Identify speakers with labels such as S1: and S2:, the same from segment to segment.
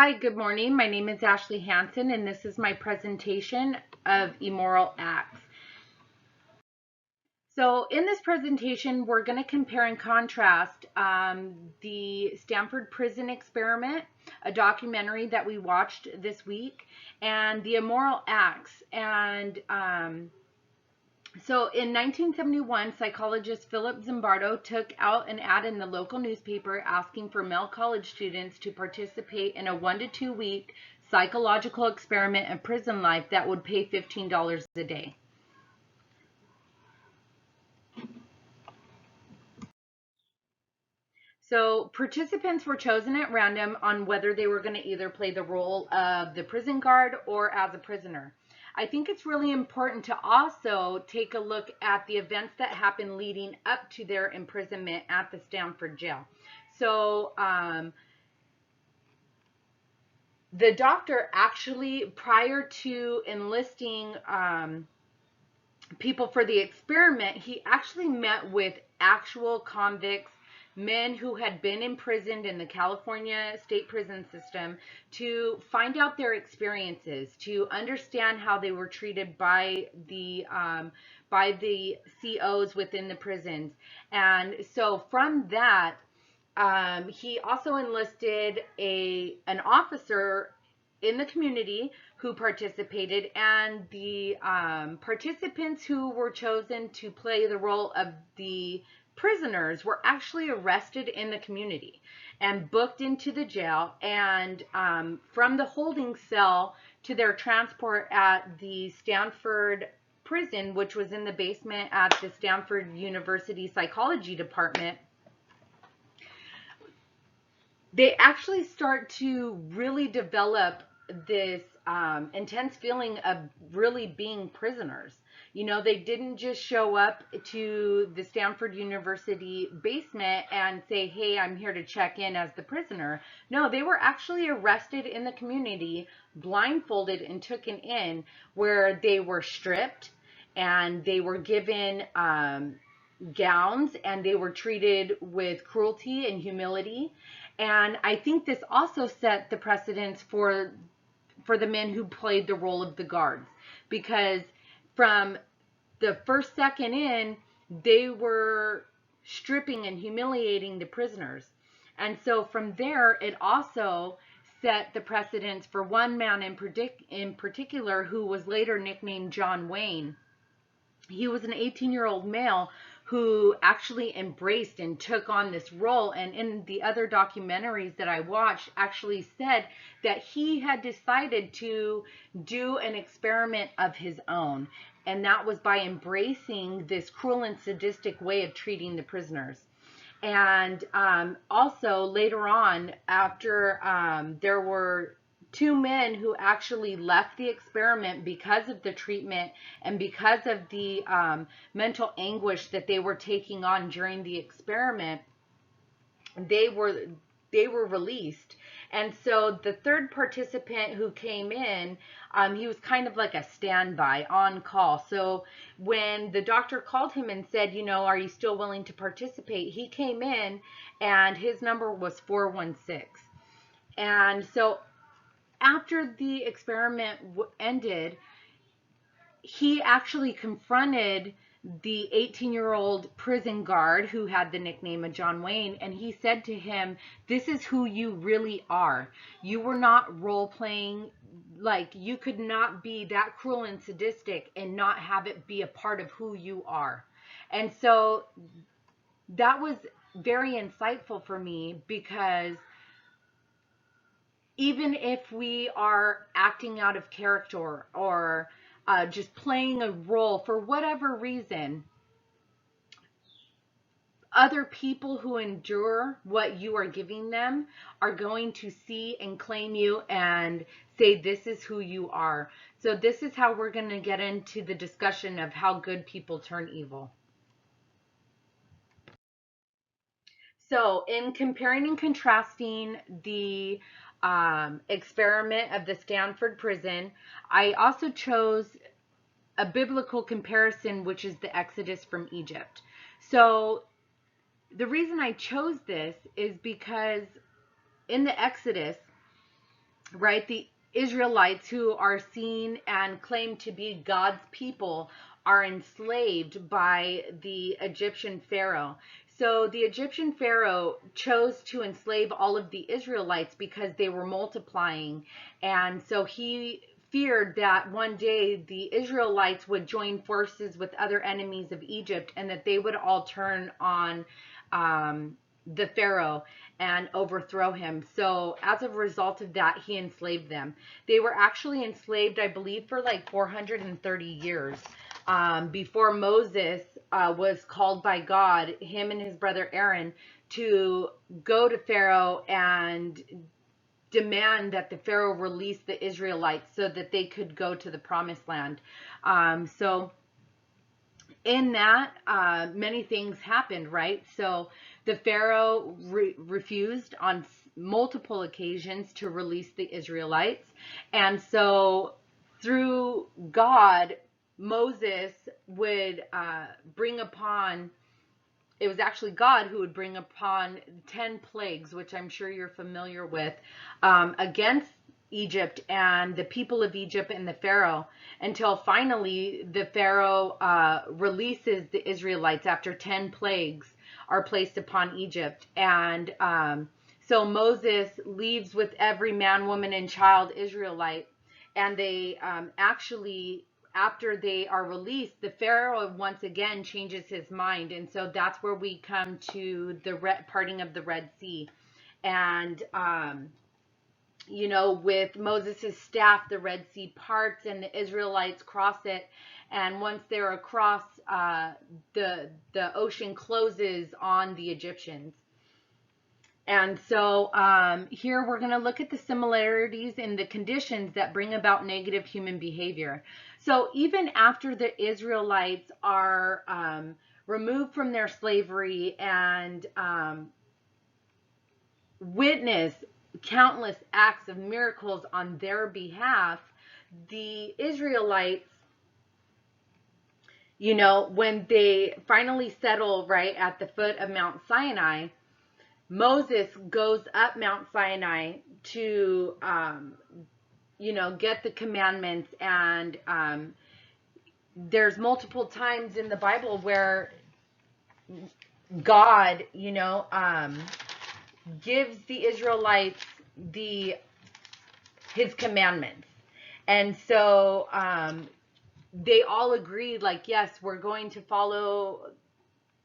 S1: Hi, good morning. My name is Ashley Hansen, and this is my presentation of immoral acts. So in this presentation, we're going to compare and contrast the Stanford Prison Experiment, a documentary that we watched this week, and the immoral acts. And so in 1971, psychologist Philip Zimbardo took out an ad in the local newspaper asking for male college students to participate in a 1 to 2 week psychological experiment in prison life that would pay $15 a day. So participants were chosen at random on whether they were going to either play the role of the prison guard or as a prisoner. I think it's really important to also take a look at the events that happened leading up to their imprisonment at the Stanford jail. So the doctor actually, prior to enlisting people for the experiment, he actually met with actual convicts, men who had been imprisoned in the California state prison system, to find out their experiences, to understand how they were treated by the COs within the prisons. And so from that, he also enlisted an officer in the community who participated, and the participants who were chosen to play the role of the prisoners were actually arrested in the community and booked into the jail, and from the holding cell to their transport at the Stanford prison, which was in the basement at the Stanford University Psychology Department, they actually start to really develop this intense feeling of really being prisoners. You know, they didn't just show up to the Stanford University basement and say, hey, I'm here to check in as the prisoner. No, they were actually arrested in the community, blindfolded and taken in, where they were stripped and they were given gowns, and they were treated with cruelty and humility. And I think this also set the precedence for the men who played the role of the guards, because from the first second in, they were stripping and humiliating the prisoners. And so from there, it also set the precedence for one man in particular who was later nicknamed John Wayne. He was an 18-year-old male who actually embraced and took on this role, and in the other documentaries that I watched actually said that he had decided to do an experiment of his own, and that was by embracing this cruel and sadistic way of treating the prisoners. And also later on, after there were two men who actually left the experiment because of the treatment and because of the mental anguish that they were taking on during the experiment, they were released. And so the third participant who came in, he was kind of like a standby on call. So when the doctor called him and said, you know, are you still willing to participate? He came in and his number was 416. And so after the experiment ended, he actually confronted the 18-year-old prison guard who had the nickname of John Wayne, and he said to him, this is who you really are. You were not role playing. Like, you could not be that cruel and sadistic and not have it be a part of who you are. And so that was very insightful for me, because even if we are acting out of character or just playing a role for whatever reason, other people who endure what you are giving them are going to see and claim you and say, this is who you are. So this is how we're going to get into the discussion of how good people turn evil. So in comparing and contrasting the experiment of the Stanford prison, I also chose a biblical comparison, which is the Exodus from Egypt. So the reason I chose this is because in the Exodus, right? The Israelites, who are seen and claimed to be God's people, are enslaved by the Egyptian Pharaoh. So the Egyptian Pharaoh chose to enslave all of the Israelites because they were multiplying. And so he feared that one day the Israelites would join forces with other enemies of Egypt and that they would all turn on the Pharaoh and overthrow him. So as a result of that, he enslaved them. They were actually enslaved, I believe, for like 430 years. Before Moses was called by God, him and his brother Aaron, to go to Pharaoh and demand that the Pharaoh release the Israelites so that they could go to the promised land. So in that, many things happened, right? So the Pharaoh refused on multiple occasions to release the Israelites. And so through God, Moses would bring upon, it was actually God who would bring upon 10 plagues, which I'm sure you're familiar with, against Egypt and the people of Egypt and the Pharaoh, until finally the Pharaoh releases the Israelites after 10 plagues are placed upon Egypt. And so Moses leaves with every man, woman, and child Israelite, and they actually, after they are released, the Pharaoh once again changes his mind. And so that's where we come to the parting of the Red Sea. And, you know, with Moses' staff, the Red Sea parts and the Israelites cross it. And once they're across, the ocean closes on the Egyptians. And so here we're going to look at the similarities in the conditions that bring about negative human behavior. So even after the Israelites are removed from their slavery and witness countless acts of miracles on their behalf, the Israelites, you know, when they finally settle right at the foot of Mount Sinai, Moses goes up Mount Sinai to, you know, get the commandments. And there's multiple times in the Bible where God, you know, gives the Israelites his commandments. And so they all agreed, like, yes, we're going to follow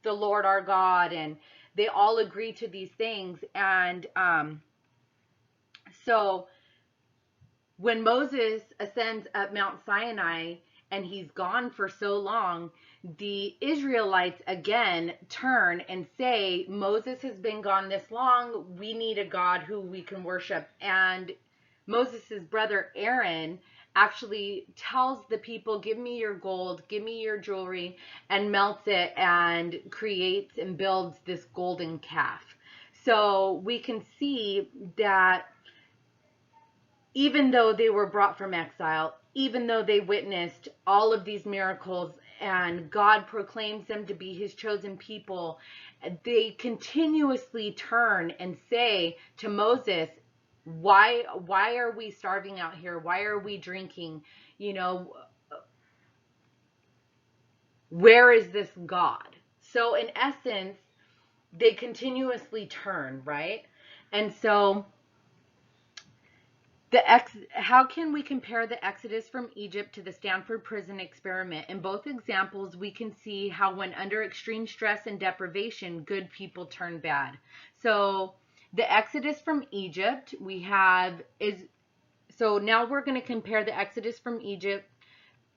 S1: the Lord our God, and they all agree to these things. And so when Moses ascends up Mount Sinai and he's gone for so long, the Israelites again turn and say, Moses has been gone this long, we need a God who we can worship. And Moses' brother Aaron actually tells the people, give me your gold, give me your jewelry, and melts it and creates and builds this golden calf. So we can see that even though they were brought from exile, even though they witnessed all of these miracles and God proclaims them to be his chosen people, they continuously turn and say to Moses, why are we starving out here? Why are we drinking? You know, where is this God? So in essence, they continuously turn, right? And so how can we compare the exodus from Egypt to the Stanford prison experiment? In both examples, we can see how when under extreme stress and deprivation, good people turn bad. So the exodus from Egypt so now we're going to compare the exodus from Egypt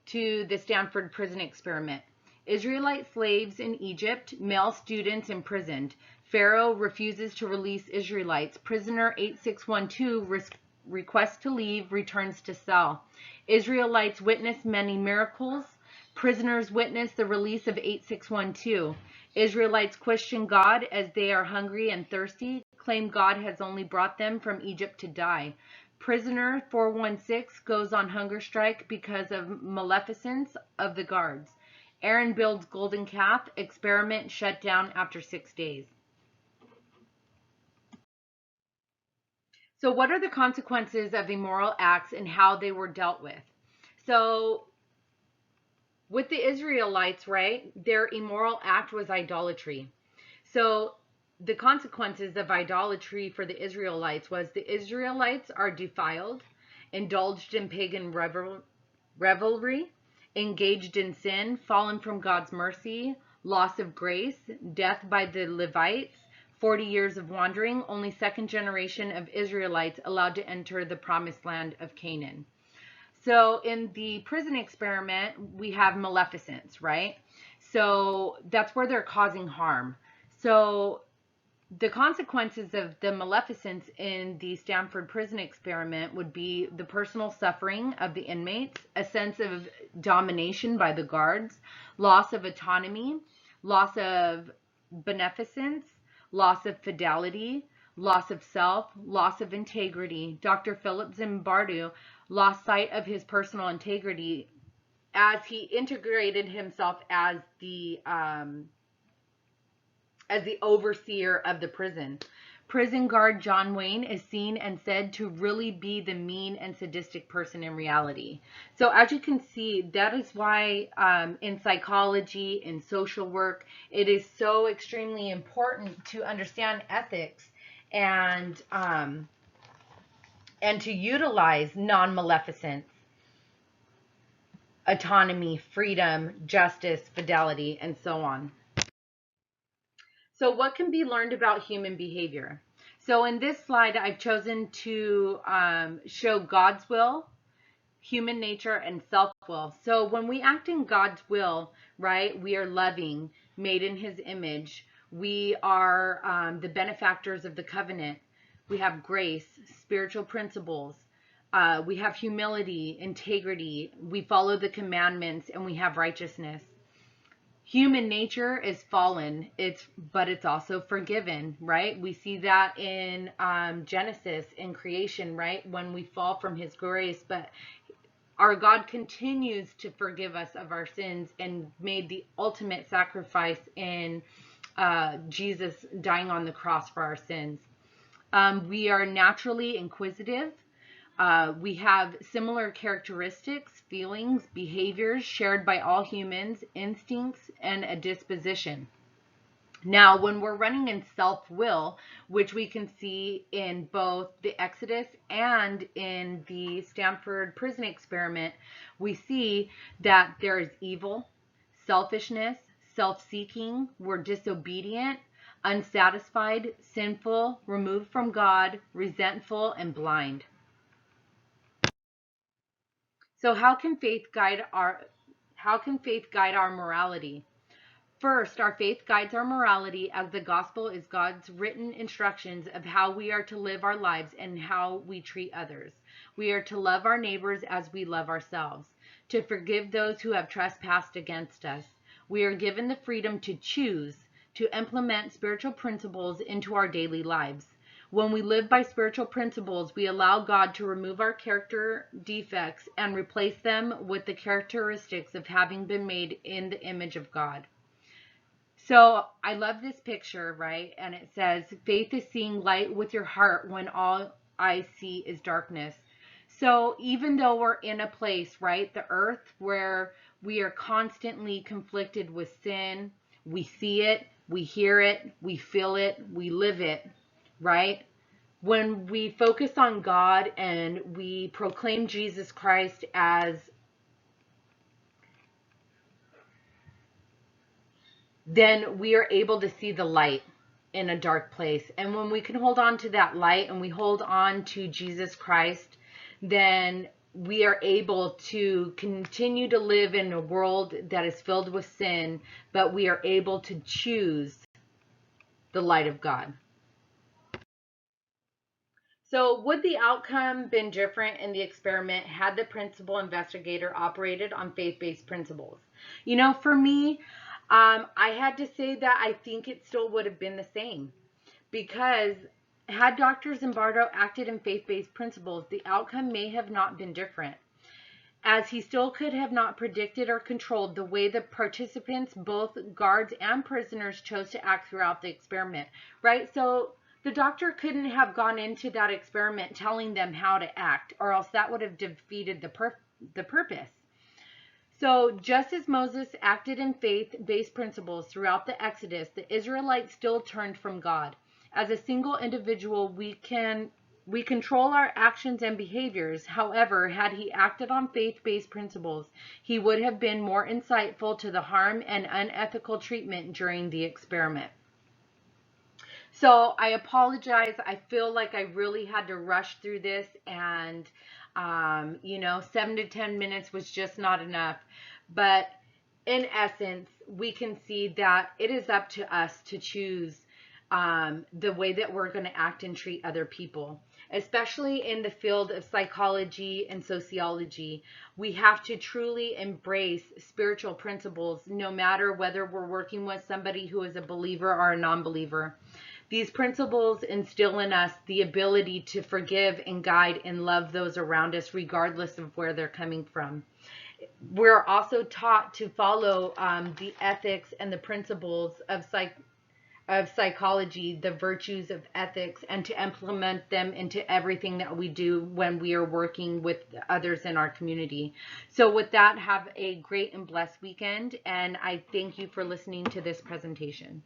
S1: to the Stanford prison experiment. Israelite slaves in Egypt, male students imprisoned. Pharaoh refuses to release Israelites. Prisoner 8612 requests to leave, returns to cell. Israelites witness many miracles. Prisoners witness the release of 8612. Israelites question God as they are hungry and thirsty, claim God has only brought them from Egypt to die. Prisoner 416 goes on hunger strike because of maleficence of the guards. Aaron builds golden calf. Experiment shut down after 6 days. So what are the consequences of immoral acts and how they were dealt with? So with the Israelites, right, their immoral act was idolatry. So the consequences of idolatry for the Israelites was the Israelites are defiled, indulged in pagan revelry, engaged in sin, fallen from God's mercy, loss of grace, death by the Levites, 40 years of wandering, only second generation of Israelites allowed to enter the promised land of Canaan. So in the prison experiment, we have maleficence, right? So that's where they're causing harm. So the consequences of the maleficence in the Stanford prison experiment would be the personal suffering of the inmates, a sense of domination by the guards, loss of autonomy, loss of beneficence, loss of fidelity, loss of self, loss of integrity. Dr. Philip Zimbardo lost sight of his personal integrity as he integrated himself as the overseer of the prison. Prison guard John Wayne is seen and said to really be the mean and sadistic person in reality. So as you can see, that is why in psychology, in social work, it is so extremely important to understand ethics and to utilize non-maleficence, autonomy, freedom, justice, fidelity, and so on. So what can be learned about human behavior? So in this slide, I've chosen to show God's will, human nature, and self-will. So when we act in God's will, right, we are loving, made in his image. We are the benefactors of the covenant. We have grace, spiritual principles. We have humility, integrity. We follow the commandments, and we have righteousness. Human nature is fallen, but it's also forgiven, right? We see that in Genesis, in creation, right? When we fall from his grace, but our God continues to forgive us of our sins and made the ultimate sacrifice in Jesus dying on the cross for our sins. We are naturally inquisitive. We have similar characteristics, feelings, behaviors shared by all humans, instincts, and a disposition. Now, when we're running in self-will, which we can see in both the Exodus and in the Stanford prison experiment, we see that there is evil, selfishness, self-seeking, we're disobedient, unsatisfied, sinful, removed from God, resentful, and blind. So how can faith guide our morality? First, our faith guides our morality as the gospel is God's written instructions of how we are to live our lives and how we treat others. We are to love our neighbors as we love ourselves, to forgive those who have trespassed against us. We are given the freedom to choose, to implement spiritual principles into our daily lives. When we live by spiritual principles, we allow God to remove our character defects and replace them with the characteristics of having been made in the image of God. So I love this picture, right? And it says, faith is seeing light with your heart when all I see is darkness. So even though we're in a place, right, the earth, where we are constantly conflicted with sin, we see it, we hear it, we feel it, we live it, right? When we focus on God and we proclaim Jesus Christ as then we are able to see the light in a dark place. And when we can hold on to that light and we hold on to Jesus Christ, then we are able to continue to live in a world that is filled with sin, but we are able to choose the light of God. So would the outcome been different in the experiment had the principal investigator operated on faith-based principles? You know, for me, I had to say that I think it still would have been the same, because had Dr. Zimbardo acted in faith-based principles, the outcome may have not been different, as he still could have not predicted or controlled the way the participants, both guards and prisoners, chose to act throughout the experiment, right? So The doctor couldn't have gone into that experiment telling them how to act, or else that would have defeated the purpose. So just as Moses acted in faith-based principles throughout the Exodus, the Israelites still turned from God. As a single individual, we control our actions and behaviors. However, had he acted on faith-based principles, he would have been more insightful to the harm and unethical treatment during the experiment. So I apologize. I feel like I really had to rush through this, and 7 to 10 minutes was just not enough. But in essence, we can see that it is up to us to choose the way that we're going to act and treat other people, especially in the field of psychology and sociology. We have to truly embrace spiritual principles, no matter whether we're working with somebody who is a believer or a non-believer. These principles instill in us the ability to forgive and guide and love those around us, regardless of where they're coming from. We're also taught to follow the ethics and the principles of psychology, the virtues of ethics, and to implement them into everything that we do when we are working with others in our community. So with that, have a great and blessed weekend, and I thank you for listening to this presentation.